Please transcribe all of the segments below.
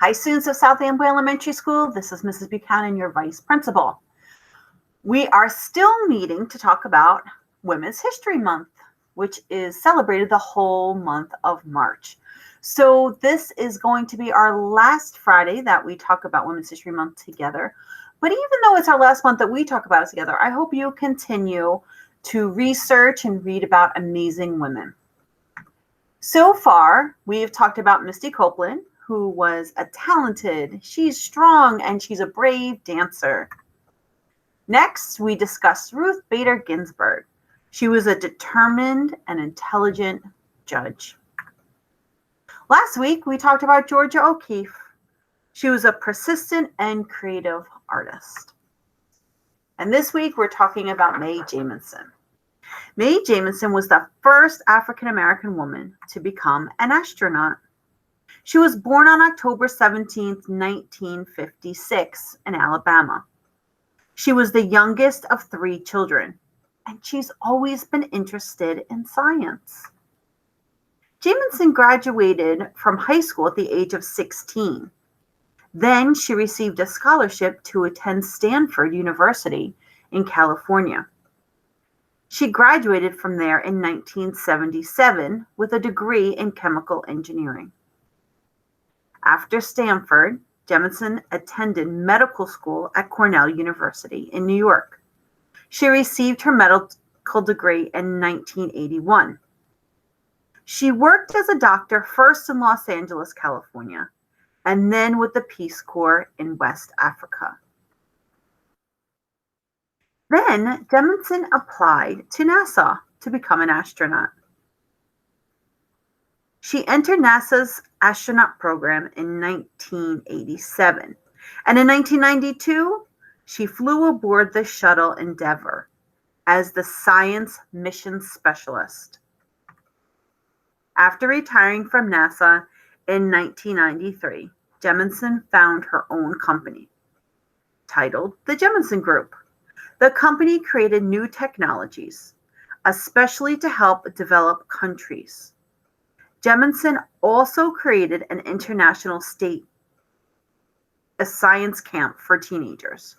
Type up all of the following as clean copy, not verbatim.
Hi, students of South Amboy Elementary School. This is Mrs. Buchanan, your vice principal. We are still meeting to talk about Women's History Month, which is celebrated the whole month of March. So this is going to be our last Friday that we talk about Women's History Month together. But even though it's our last month that we talk about it together, I hope you continue to research and read about amazing women. So far, we have talked about Misty Copeland, who was a talented, she's strong, and she's a brave dancer. Next, we discussed Ruth Bader Ginsburg. She was a determined and intelligent judge. Last week, we talked about Georgia O'Keeffe. She was a persistent and creative artist. And this week, we're talking about Mae Jemison. Mae Jemison was the first African-American woman to become an astronaut. She was born on October 17, 1956 in Alabama. She was the youngest of 3 children, and she's always been interested in science. Jemison graduated from high school at the age of 16. Then she received a scholarship to attend Stanford University in California. She graduated from there in 1977 with a degree in chemical engineering. After Stanford, Jemison attended medical school at Cornell University in New York. She received her medical degree in 1981. She worked as a doctor first in Los Angeles, California, and then with the Peace Corps in West Africa. Then Jemison applied to NASA to become an astronaut. She entered NASA's astronaut program in 1987, and in 1992, she flew aboard the shuttle Endeavour as the science mission specialist. After retiring from NASA in 1993, Jemison found her own company, titled the Jemison Group. The company created new technologies, especially to help develop countries. Jemison also created an international science camp for teenagers.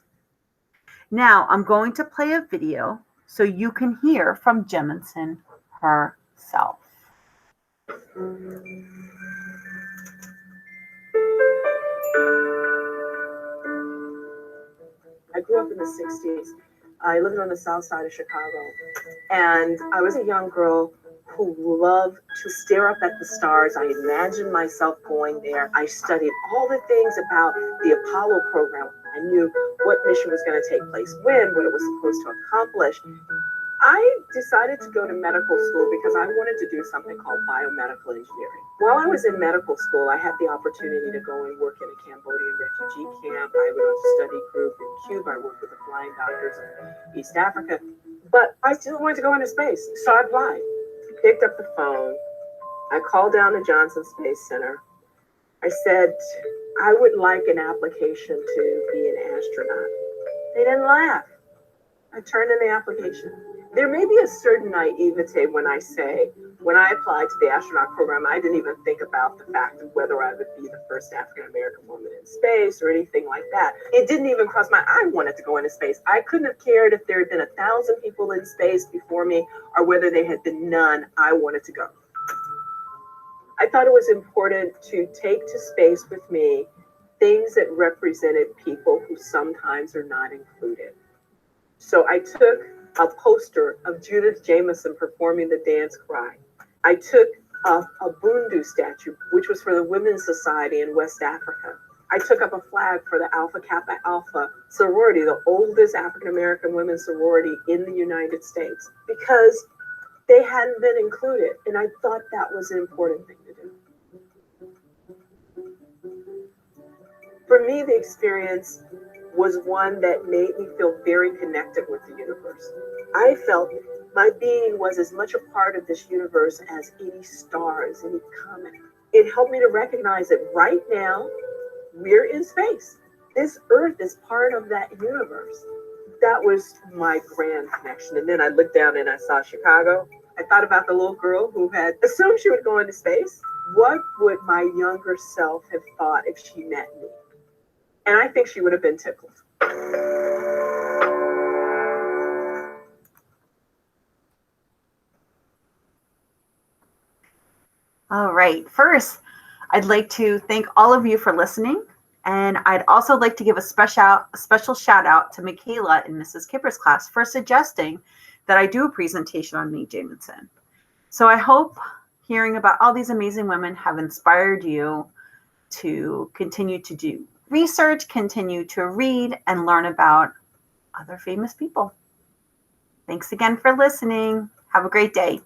Now I'm going to play a video so you can hear from Jemison herself. I grew up in the 60s. I lived on the south side of Chicago, and I was a young girl who loved to stare up at the stars. I imagined myself going there. I studied all the things about the Apollo program. I knew what mission was going to take place when, what it was supposed to accomplish. I decided to go to medical school because I wanted to do something called biomedical engineering. While I was in medical school, I had the opportunity to go and work in a Cambodian refugee camp. I went on a study group in Cuba. I worked with the flying doctors in East Africa. But I still wanted to go into space, so I applied. Picked up the phone. I called down the Johnson Space Center. I said, I would like an application to be an astronaut. They didn't laugh. I turned in the application. There may be a certain naivete when I say, when I applied to the astronaut program, I didn't even think about the fact of whether I would be the first African-American woman in space or anything like that. It didn't even cross my mind. I wanted to go into space. I couldn't have cared if there had been 1,000 people in space before me or whether there had been none. I wanted to go. I thought it was important to take to space with me things that represented people who sometimes are not included. So I took a poster of Judith Jamison performing the dance cry. I took a Bundu statue, which was for the Women's Society in West Africa. I took up a flag for the Alpha Kappa Alpha sorority, the oldest African-American women's sorority in the United States, because they hadn't been included. And I thought that was an important thing to do. For me, the experience was one that made me feel very connected with the universe. I felt my being was as much a part of this universe as any star, as any comet. It helped me to recognize that right now, we're in space. This Earth is part of that universe. That was my grand connection. And then I looked down and I saw Chicago. I thought about the little girl who had assumed she would go into space. what would my younger self have thought if she met me? And I think she would have been tickled. All right. First, I'd like to thank all of you for listening. And I'd also like to give a special shout out to Michaela in Mrs. Kipper's class for suggesting that I do a presentation on Mae Jemison. So I hope hearing about all these amazing women have inspired you to continue to do research, continue to read, and learn about other famous people. Thanks again for listening. Have a great day.